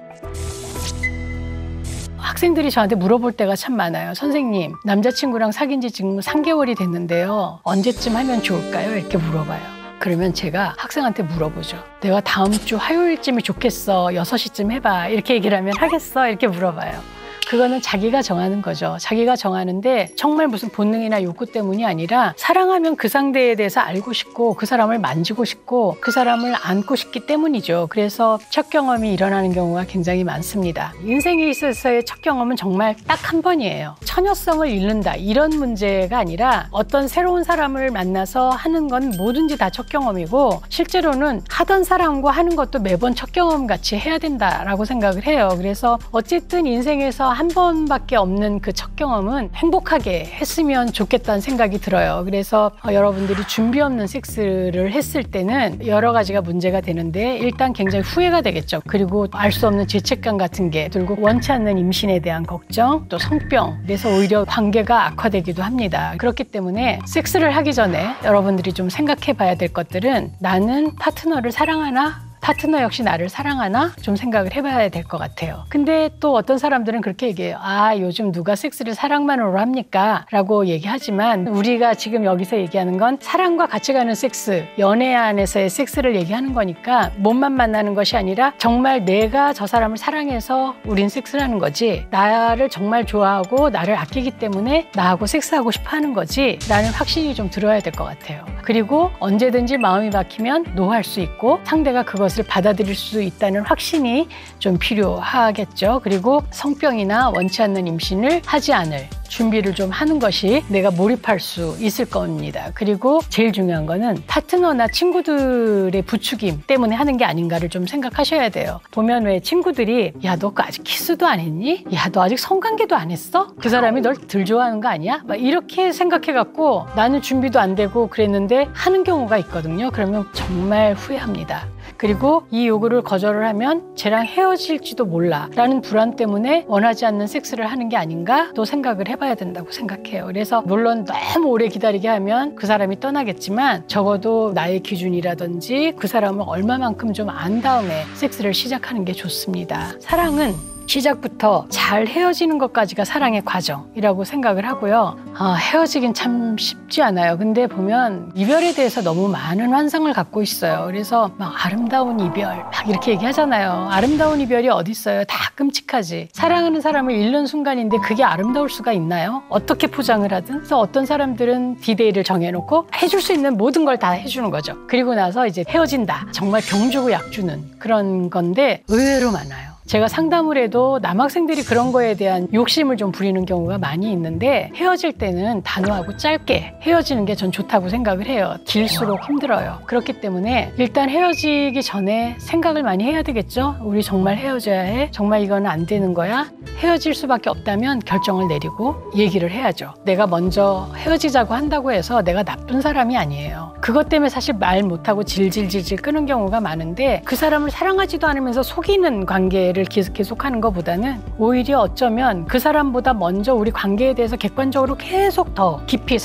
학생들이 저한테 물어볼 때가 참 많아요. 선생님, 남자친구랑 사귄 지 지금 3개월이 됐는데요. 언제쯤 하면 좋을까요? 이렇게 물어봐요. 그러면 제가 학생한테 물어보죠. 내가 다음 주 화요일쯤이 좋겠어. 6시쯤 해봐. 이렇게 얘기를 하면 하겠어? 이렇게 물어봐요. 그거는 자기가 정하는 거죠. 자기가 정하는데 정말 무슨 본능이나 욕구 때문이 아니라 사랑하면 그 상대에 대해서 알고 싶고 그 사람을 만지고 싶고 그 사람을 안고 싶기 때문이죠. 그래서 첫 경험이 일어나는 경우가 굉장히 많습니다. 인생에 있어서의 첫 경험은 정말 딱 한 번이에요. 처녀성을 잃는다 이런 문제가 아니라 어떤 새로운 사람을 만나서 하는 건 뭐든지 다 첫 경험이고 실제로는 하던 사람과 하는 것도 매번 첫 경험 같이 해야 된다라고 생각을 해요. 그래서 어쨌든 인생에서 한 번밖에 없는 그 첫 경험은 행복하게 했으면 좋겠다는 생각이 들어요. 그래서 여러분들이 준비 없는 섹스를 했을 때는 여러 가지가 문제가 되는데 일단 굉장히 후회가 되겠죠. 그리고 알 수 없는 죄책감 같은 게 들고 원치 않는 임신에 대한 걱정, 또 성병, 그래서 오히려 관계가 악화되기도 합니다. 그렇기 때문에 섹스를 하기 전에 여러분들이 좀 생각해 봐야 될 것들은 나는 파트너를 사랑하나? 파트너 역시 나를 사랑하나? 좀 생각을 해봐야 될 것 같아요. 근데 또 어떤 사람들은 그렇게 얘기해요. 아, 요즘 누가 섹스를 사랑만으로 합니까? 라고 얘기하지만 우리가 지금 여기서 얘기하는 건 사랑과 같이 가는 섹스, 연애 안에서의 섹스를 얘기하는 거니까 몸만 만나는 것이 아니라 정말 내가 저 사람을 사랑해서 우린 섹스를 하는 거지 나를 정말 좋아하고 나를 아끼기 때문에 나하고 섹스하고 싶어 하는 거지 라는 확신이 좀 들어야 될 것 같아요. 그리고 언제든지 마음이 박히면 노할 수 있고 상대가 그것을 받아들일 수 있다는 확신이 좀 필요하겠죠. 그리고 성병이나 원치 않는 임신을 하지 않을 준비를 좀 하는 것이 내가 몰입할 수 있을 겁니다. 그리고 제일 중요한 거는 파트너나 친구들의 부추김 때문에 하는 게 아닌가를 좀 생각하셔야 돼요. 보면 왜 친구들이 야, 너 아직 키스도 안 했니? 야, 너 아직 성관계도 안 했어? 그 사람이 널 덜 좋아하는 거 아니야? 막 이렇게 생각해갖고 나는 준비도 안 되고 그랬는데 하는 경우가 있거든요. 그러면 정말 후회합니다. 그리고 이 요구를 거절을 하면 쟤랑 헤어질지도 몰라 라는 불안 때문에 원하지 않는 섹스를 하는 게 아닌가 또 생각을 해봐야 된다고 생각해요. 그래서 물론 너무 오래 기다리게 하면 그 사람이 떠나겠지만 적어도 나의 기준이라든지 그 사람을 얼마만큼 좀 안 다음에 섹스를 시작하는 게 좋습니다. 사랑은 시작부터 잘 헤어지는 것까지가 사랑의 과정이라고 생각을 하고요. 헤어지긴 참 쉽지 않아요. 근데 보면 이별에 대해서 너무 많은 환상을 갖고 있어요. 그래서 막 아름다운 이별 막 이렇게 얘기하잖아요. 아름다운 이별이 어디 있어요? 다 끔찍하지. 사랑하는 사람을 잃는 순간인데 그게 아름다울 수가 있나요? 어떻게 포장을 하든. 그래서 어떤 사람들은 디데이를 정해놓고 해줄 수 있는 모든 걸 다 해주는 거죠. 그리고 나서 이제 헤어진다. 정말 병 주고 약 주는 그런 건데 의외로 많아요. 제가 상담을 해도 남학생들이 그런 거에 대한 욕심을 좀 부리는 경우가 많이 있는데 헤어질 때는 단호하고 짧게 헤어지는 게 전 좋다고 생각을 해요. 길수록 힘들어요. 그렇기 때문에 일단 헤어지기 전에 생각을 많이 해야 되겠죠. 우리 정말 헤어져야 해? 정말 이건 안 되는 거야? 헤어질 수밖에 없다면 결정을 내리고 얘기를 해야죠. 내가 먼저 헤어지자고 한다고 해서 내가 나쁜 사람이 아니에요. 그것 때문에 사실 말 못하고 질질질질 끄는 경우가 많은데 그 사람을 사랑하지도 않으면서 속이는 관계를 계속하는 것보다는 오히려 어쩌면 그 사람보다 먼저 우리 관계에 대해서 객관적으로 계속 더 깊이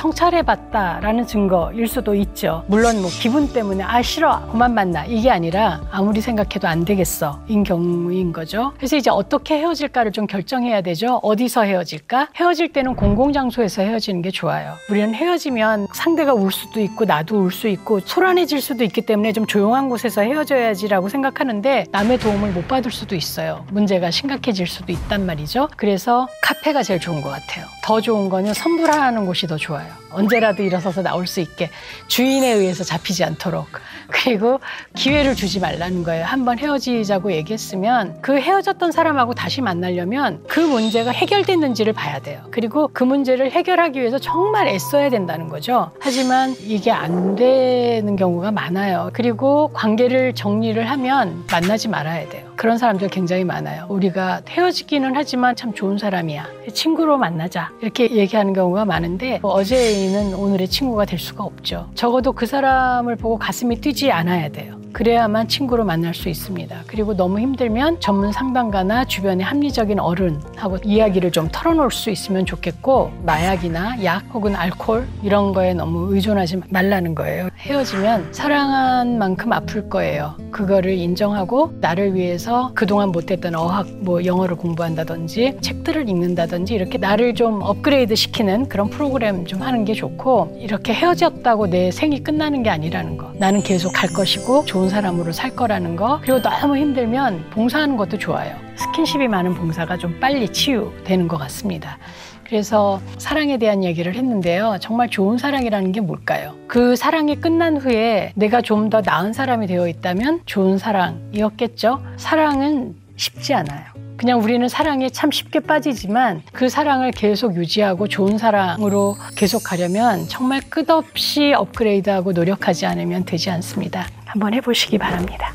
성찰해봤다라는 증거일 수도 있죠. 물론 뭐 기분 때문에 아 싫어 그만 만나 이게 아니라 아무리 생각해도 안 되겠어 인 경우인 거죠. 그래서 이제 어떻게 헤어질까를 좀 결정해야 되죠. 어디서 헤어질까? 헤어질 때는 공공장소에서 헤어지는 게 좋아요. 우리는 헤어지면 상대가 울 수도 있고 나도 울 수 있고 소란해질 수도 있기 때문에 좀 조용한 곳에서 헤어져야지라고 생각하는데 남의 도움을 못 받을 수도 있어요. 문제가 심각해질 수도 있단 말이죠. 그래서 카페가 제일 좋은 것 같아요. 더 좋은 거는 선불하는 곳이 더 좋아요. 언제라도 일어서서 나올 수 있게 주인에 의해서 잡히지 않도록. 그리고 기회를 주지 말라는 거예요. 한번 헤어지자고 얘기했으면 그 헤어졌던 사람하고 다시 만나려면 그 문제가 해결됐는지를 봐야 돼요. 그리고 그 문제를 해결하기 위해서 정말 애써야 된다는 거죠. 하지만 이게 안 되는 경우가 많아요. 그리고 관계를 정리를 하면 만나지 말아야 돼요. 그런 사람들 굉장히 많아요. 우리가 헤어지기는 하지만 참 좋은 사람이야. 친구로 만나자. 이렇게 얘기하는 경우가 많은데 어제의 인은 오늘의 친구가 될 수가 없죠. 적어도 그 사람을 보고 가슴이 뛰지 않아야 돼요. 그래야만 친구로 만날 수 있습니다. 그리고 너무 힘들면 전문 상담가나 주변의 합리적인 어른하고 이야기를 좀 털어놓을 수 있으면 좋겠고, 마약이나 약 혹은 알코올 이런 거에 너무 의존하지 말라는 거예요. 헤어지면 사랑한 만큼 아플 거예요. 그거를 인정하고 나를 위해서 그동안 못했던 어학, 뭐 영어를 공부한다든지 책들을 읽는다든지 이렇게 나를 좀 업그레이드 시키는 그런 프로그램 좀 하는 게 좋고, 이렇게 헤어졌다고 내 생이 끝나는 게 아니라는 거. 나는 계속 갈 것이고 좋은 사람으로 살 거라는 거. 그리고 너무 힘들면 봉사하는 것도 좋아요. 스킨십이 많은 봉사가 좀 빨리 치유되는 것 같습니다. 그래서 사랑에 대한 얘기를 했는데요. 정말 좋은 사랑이라는 게 뭘까요? 그 사랑이 끝난 후에 내가 좀 더 나은 사람이 되어 있다면 좋은 사랑이었겠죠? 사랑은 쉽지 않아요. 그냥 우리는 사랑에 참 쉽게 빠지지만 그 사랑을 계속 유지하고 좋은 사랑으로 계속 가려면 정말 끝없이 업그레이드하고 노력하지 않으면 되지 않습니다. 한번 해보시기 바랍니다.